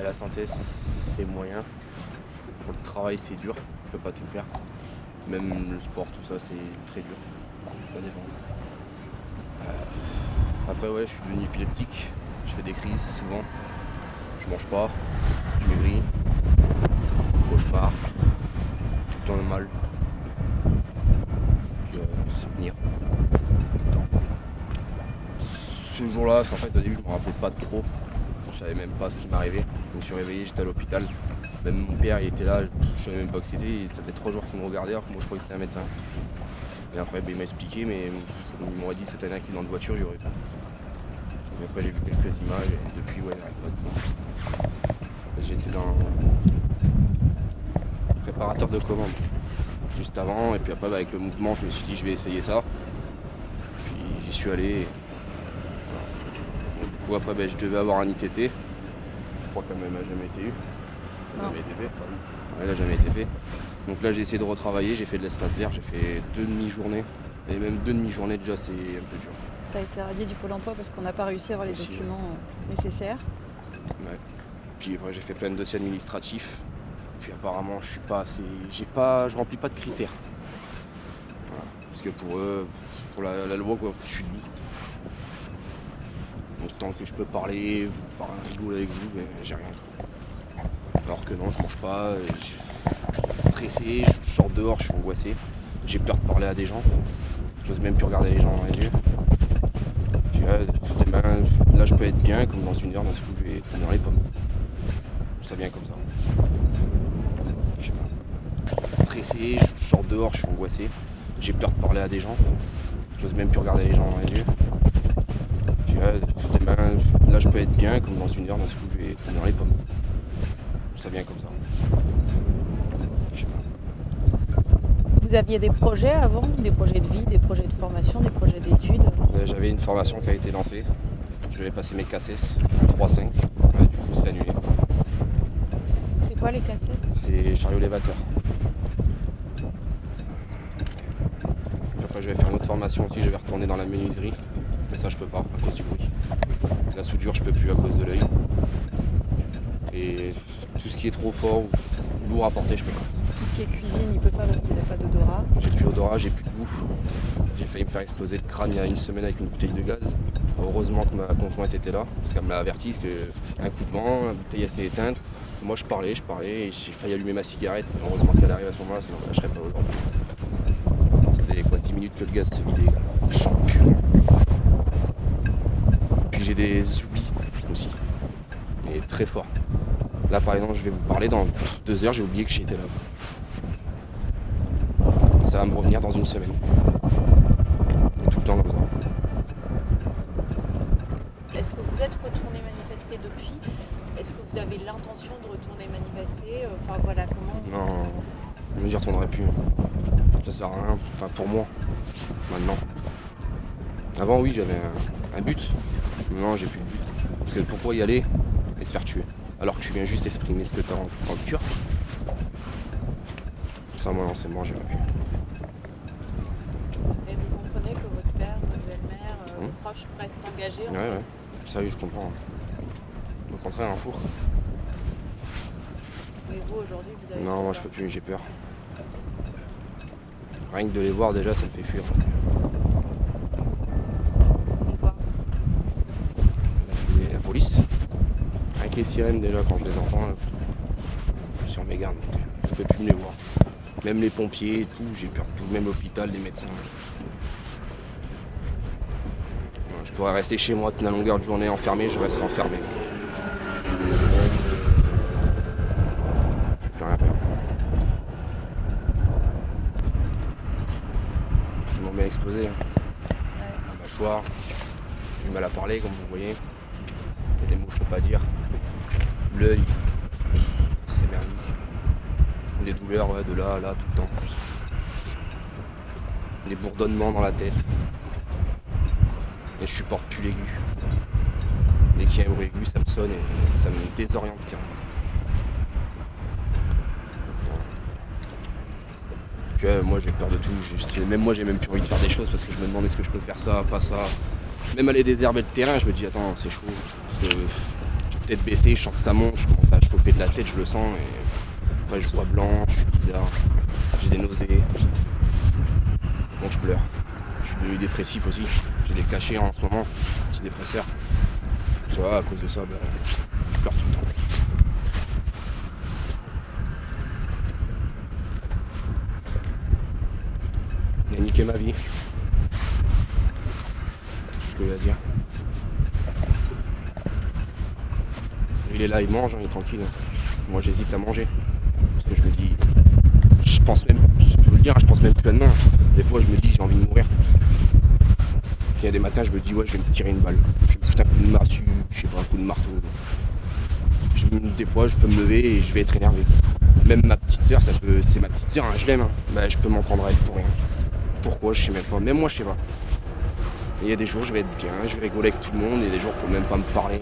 La santé, c'est moyen. Pour le travail, c'est dur. Je peux pas tout faire. Même le sport, tout ça, c'est très dur. Ça dépend. Après, ouais, je suis devenu épileptique. Je fais des crises souvent. Je mange pas. Je maigris. Cauchemar. Tout le temps le mal. Puis, souvenir. Tout le temps. Ce jour-là, parce qu'en fait, au début, je me rappelais pas trop. Je savais même pas ce qui m'arrivait. Je me suis réveillé, j'étais à l'hôpital. Même mon père, il était là, je savais même pas que c'était. Ça fait 3 jours qu'il me regardait, alors que moi je croyais que c'était un médecin. Et après, il m'a expliqué, mais il m'aurait dit que c'était un accident de voiture, j'aurais pas. Et après, j'ai vu quelques images, et depuis, ouais, j'arrête pas de penser. J'étais dans préparateur de commande juste avant, et puis après, avec le mouvement, je me suis dit, je vais essayer ça. Puis j'y suis allé. Et voilà. Du coup, après, je devais avoir un ITT. Je crois qu'elle m'a jamais été eu. Jamais été fait. Ouais, elle n'a jamais été fait. Donc là j'ai essayé de retravailler, j'ai fait de l'espace vert, j'ai fait 2 demi-journées. Et même 2 demi-journées déjà c'est un peu dur. Tu as été radié du Pôle emploi parce qu'on n'a pas réussi à avoir les Aussi, documents nécessaires. Ouais. Puis après j'ai fait plein de dossiers administratifs. Puis apparemment je suis pas assez. Je remplis pas de critères. Voilà. Parce que pour eux, pour la loi quoi, je suis debout. Donc tant que je peux parler, vous parler rigoler avec vous, j'ai rien. Alors que non, je mange pas, je suis stressé, je sors dehors, je suis angoissé, j'ai peur de parler à des gens, j'ose même plus regarder les gens dans les yeux. Puis là je peux être bien, comme dans une heure, d'un coup je vais tomber dans les pommes. Ça vient comme ça. Je sais pas. Je suis stressé, je sors dehors, je suis angoissé, j'ai peur de parler à des gens, j'ose même plus regarder les gens dans les yeux. Puis là je peux être bien, comme dans une heure, d'un coup je vais tomber dans les pommes. Ça vient comme ça. Je sais pas. Vous aviez des projets avant, des projets de vie, des projets de formation, des projets d'études? J'avais une formation qui a été lancée. Je devais passer mes CACES 3-5. Ouais, du coup, c'est annulé. C'est quoi les CACES? C'est chariot élévateur. Puis après, je vais faire une autre formation aussi. Je vais retourner dans la menuiserie. Mais ça, je peux pas à cause du bruit. La soudure, je peux plus à cause de l'œil. Et tout ce qui est trop fort ou lourd à porter, je peux pas. Tout ce qui est cuisine, il peut pas parce qu'il n'a pas d'odorat. J'ai plus d'odorat, j'ai plus de goût. J'ai failli me faire exploser le crâne il y a une semaine avec une bouteille de gaz. Heureusement que ma conjointe était là, parce qu'elle me l'a averti, parce qu'un coup de vent, la bouteille s'est éteinte. Moi je parlais, et j'ai failli allumer ma cigarette. Heureusement qu'elle arrive à ce moment-là, sinon je serais pas aujourd'hui. Ça faisait quoi, 10 minutes que le gaz se vidait. Je sens plus. Puis j'ai des oublis aussi. Et très fort. Là par exemple, je vais vous parler dans 2 heures, j'ai oublié que j'étais là. Ça va me revenir dans une semaine. Et tout le temps comme ça. Est-ce que vous êtes retourné manifester depuis? Est-ce que vous avez l'intention de retourner manifester? Enfin voilà, comment? Non, mais j'y retournerai plus. Ça sert à rien, enfin pour moi, maintenant. Avant oui j'avais un but, mais non j'ai plus de but. Parce que pourquoi y aller et se faire tuer? Alors que tu viens juste exprimer ce que t'as en cœur. Ça moi non c'est moi j'irai plus. Et vous comprenez que votre père, votre belle-mère, vos proches restent engagés? Ouais. Sérieux je comprends. Au contraire un four. Mais vous aujourd'hui vous avez... Non moi je peux plus, j'ai peur. Rien que de les voir déjà ça me fait fuir. Pourquoi? La police. Avec les sirènes déjà quand je les entends, je suis sur mes gardes. Je peux plus me les voir. Même les pompiers et tout, j'ai peur de tout. Même l'hôpital, les médecins. Je pourrais rester chez moi toute la longueur de journée enfermé, je resterai enfermé. Je peux plus rien faire. Ils m'ont bien explosé. La mâchoire, j'ai du mal à parler comme vous voyez. Il y a des mots que je peux pas dire. L'œil, c'est merdique. Des douleurs ouais, de là à là tout le temps. Des bourdonnements dans la tête. Et je supporte plus l'aigu. Dès qu'il y a un bruit aigu, ça me sonne et ça me désoriente carrément. Puis moi j'ai peur de tout. Même moi j'ai même plus envie de faire des choses parce que je me demande est-ce que je peux faire ça, pas ça. Même aller désherber le terrain, je me dis attends c'est chaud. Parce que tête baissée, je sens que ça monte, je commence à chauffer de la tête, je le sens, et après je vois blanc, je suis bizarre, j'ai des nausées, bon je pleure. Je suis devenu dépressif aussi, j'ai des cachets en ce moment, antidépresseurs. Tu vois, à cause de ça, je pleure tout le temps. Il a niqué ma vie. C'est tout ce que je veux dire. Il est là, il mange, il est tranquille. Moi j'hésite à manger. Parce que je me dis. Je pense même. Je veux le dire, je pense même plus à demain. Des fois je me dis j'ai envie de mourir. Puis il y a des matins je me dis ouais je vais me tirer une balle. Je vais me foutre un coup de massue, je sais pas, un coup de marteau. Des fois je peux me lever et je vais être énervé. Même ma petite sœur, c'est ma petite sœur, hein, je l'aime. Hein. Je peux m'en prendre à elle pour rien. Pourquoi je sais même pas. Même moi je sais pas. Il y a des jours je vais être bien, je vais rigoler avec tout le monde, et des jours faut même pas me parler.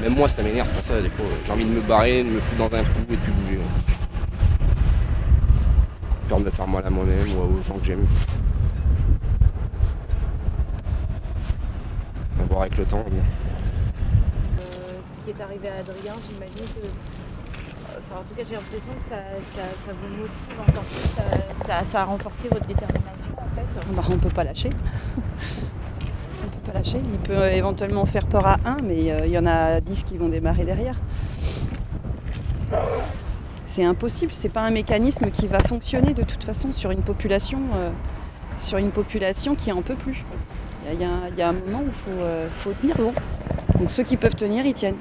Même moi ça m'énerve, c'est pour ça des fois j'ai envie de me barrer, de me foutre dans un trou et de plus bouger. Peur de me faire mal à moi-même ou aux gens que j'aime. À voir avec le temps. Bon. Ce qui est arrivé à Adrien, j'imagine que... en tout cas j'ai l'impression que ça vous motive encore plus, ça a renforcé votre détermination en fait. On ne peut pas lâcher. On ne peut pas lâcher. Il peut éventuellement faire peur à un, mais il y en a 10 qui vont démarrer derrière. C'est impossible, c'est pas un mécanisme qui va fonctionner de toute façon sur une population qui en peut plus. Il y a un moment où il faut tenir bon. Donc ceux qui peuvent tenir, ils tiennent.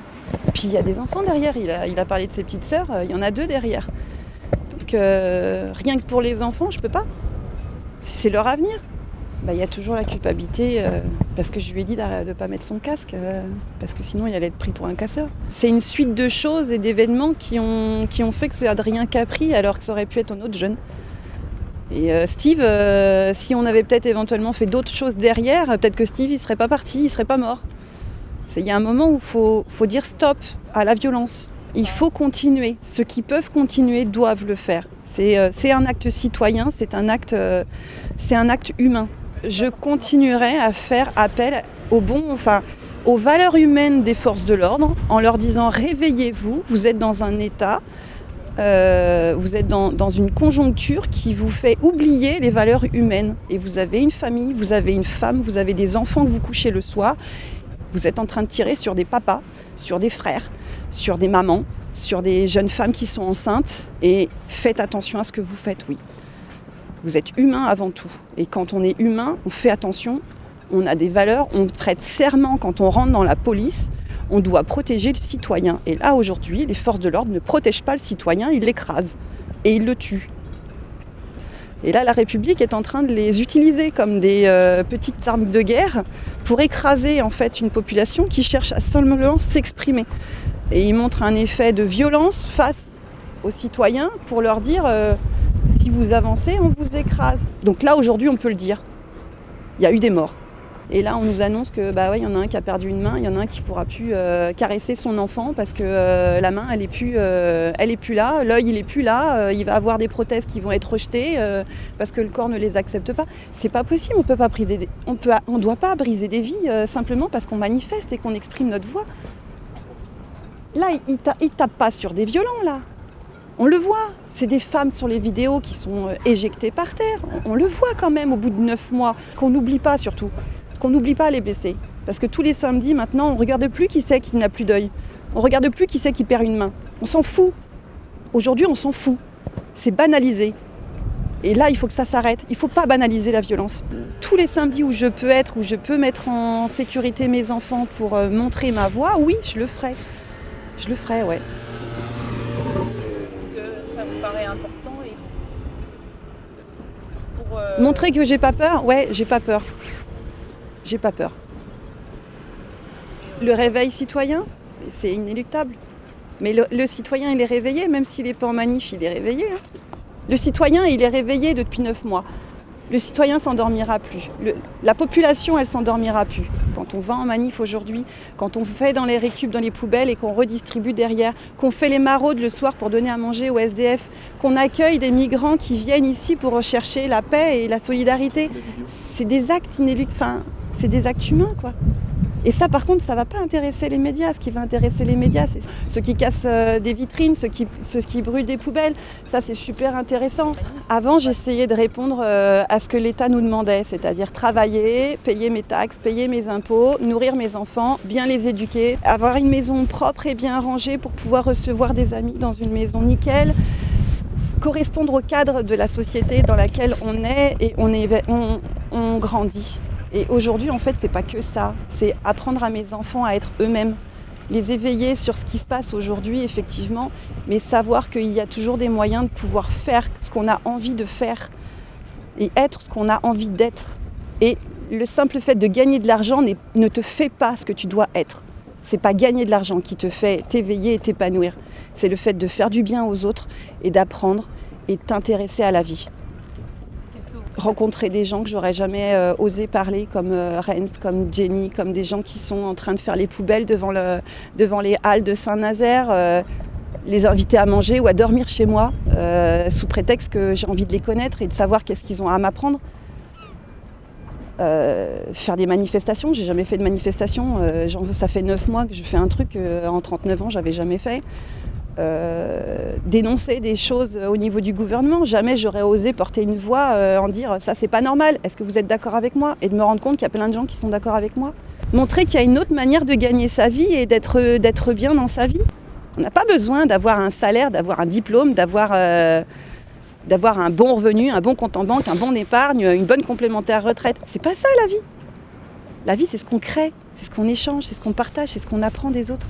Puis il y a des enfants derrière, il a parlé de ses petites sœurs, il y en a 2 derrière. Donc rien que pour les enfants, je peux pas. C'est leur avenir. Il y a toujours la culpabilité, parce que je lui ai dit de ne pas mettre son casque, parce que sinon il allait être pris pour un casseur. C'est une suite de choses et d'événements qui ont fait que c'est Adrien qui a pris, alors que ça aurait pu être un autre jeune. Et Steve, si on avait peut-être éventuellement fait d'autres choses derrière, peut-être que Steve il serait pas parti, il serait pas mort. Il y a un moment où il faut dire stop à la violence. Il faut continuer. Ceux qui peuvent continuer doivent le faire. C'est un acte citoyen, c'est un acte humain. Je continuerai à faire appel aux valeurs humaines des forces de l'ordre en leur disant réveillez-vous, vous êtes dans un état, vous êtes dans une conjoncture qui vous fait oublier les valeurs humaines. Et vous avez une famille, vous avez une femme, vous avez des enfants que vous couchez le soir. Vous êtes en train de tirer sur des papas, sur des frères, sur des mamans, sur des jeunes femmes qui sont enceintes. Et faites attention à ce que vous faites, oui. Vous êtes humain avant tout. Et quand on est humain, on fait attention, on a des valeurs, on prête serment quand on rentre dans la police. On doit protéger le citoyen. Et là, aujourd'hui, les forces de l'ordre ne protègent pas le citoyen, ils l'écrasent. Et ils le tuent. Et là, la République est en train de les utiliser comme des petites armes de guerre pour écraser en fait une population qui cherche à seulement s'exprimer. Et ils montrent un effet de violence face aux citoyens pour leur dire si vous avancez, on vous écrase. Donc là, aujourd'hui, on peut le dire. Il y a eu des morts. Et là, on nous annonce que il y en a un qui a perdu une main, il y en a un qui ne pourra plus caresser son enfant parce que la main, elle est plus là, l'œil, il n'est plus là, il va avoir des prothèses qui vont être rejetées parce que le corps ne les accepte pas. C'est pas possible, on doit pas briser des vies simplement parce qu'on manifeste et qu'on exprime notre voix. Là, ils tapent pas sur des violents, là. On le voit, c'est des femmes sur les vidéos qui sont éjectées par terre. On le voit quand même au bout de 9 mois, qu'on n'oublie pas surtout. Qu'on n'oublie pas les blessés. Parce que tous les samedis, maintenant, on ne regarde plus qui c'est qui n'a plus d'œil. On ne regarde plus qui c'est qui perd une main. On s'en fout. Aujourd'hui, on s'en fout. C'est banalisé. Et là, il faut que ça s'arrête. Il ne faut pas banaliser la violence. Tous les samedis où je peux mettre en sécurité mes enfants pour montrer ma voix, oui, je le ferai. Je le ferai, ouais. Est-ce que ça vous paraît important pour montrer que j'ai pas peur, ouais, j'ai pas peur. J'ai pas peur. Le réveil citoyen, c'est inéluctable. Mais le citoyen, il est réveillé, même s'il n'est pas en manif, il est réveillé. Hein. Le citoyen, il est réveillé depuis 9 mois. Le citoyen s'endormira plus. La population, elle s'endormira plus. Quand on va en manif aujourd'hui, quand on fait dans les récup, dans les poubelles et qu'on redistribue derrière, qu'on fait les maraudes le soir pour donner à manger aux SDF, qu'on accueille des migrants qui viennent ici pour rechercher la paix et la solidarité, c'est des actes inéluctables. C'est des actes humains, quoi. Et ça, par contre, ça ne va pas intéresser les médias. Ce qui va intéresser les médias, c'est ceux qui cassent des vitrines, ceux qui brûlent des poubelles. Ça, c'est super intéressant. Avant, j'essayais de répondre à ce que l'État nous demandait, c'est-à-dire travailler, payer mes taxes, payer mes impôts, nourrir mes enfants, bien les éduquer, avoir une maison propre et bien rangée pour pouvoir recevoir des amis dans une maison nickel, correspondre au cadre de la société dans laquelle on est et on grandit. Et aujourd'hui, en fait, c'est pas que ça. C'est apprendre à mes enfants à être eux-mêmes, les éveiller sur ce qui se passe aujourd'hui, effectivement, mais savoir qu'il y a toujours des moyens de pouvoir faire ce qu'on a envie de faire et être ce qu'on a envie d'être. Et le simple fait de gagner de l'argent ne te fait pas ce que tu dois être. C'est pas gagner de l'argent qui te fait t'éveiller et t'épanouir. C'est le fait de faire du bien aux autres et d'apprendre et de t'intéresser à la vie. Rencontrer des gens que j'aurais jamais osé parler, comme Renz, comme Jenny, comme des gens qui sont en train de faire les poubelles devant les halles de Saint-Nazaire, les inviter à manger ou à dormir chez moi, sous prétexte que j'ai envie de les connaître et de savoir qu'est-ce qu'ils ont à m'apprendre. Faire des manifestations, j'ai jamais fait de manifestation, ça fait 9 mois que je fais un truc en 39 ans j'avais jamais fait. Dénoncer des choses au niveau du gouvernement, jamais j'aurais osé porter une voix en dire ça c'est pas normal, est-ce que vous êtes d'accord avec moi, et de me rendre compte qu'il y a plein de gens qui sont d'accord avec moi. Montrer qu'il y a une autre manière de gagner sa vie et d'être bien dans sa vie. On n'a pas besoin d'avoir un salaire, d'avoir un diplôme, d'avoir un bon revenu, un bon compte en banque, un bon épargne, une bonne complémentaire retraite. C'est pas ça la vie. La vie, c'est ce qu'on crée, c'est ce qu'on échange, c'est ce qu'on partage, c'est ce qu'on apprend des autres.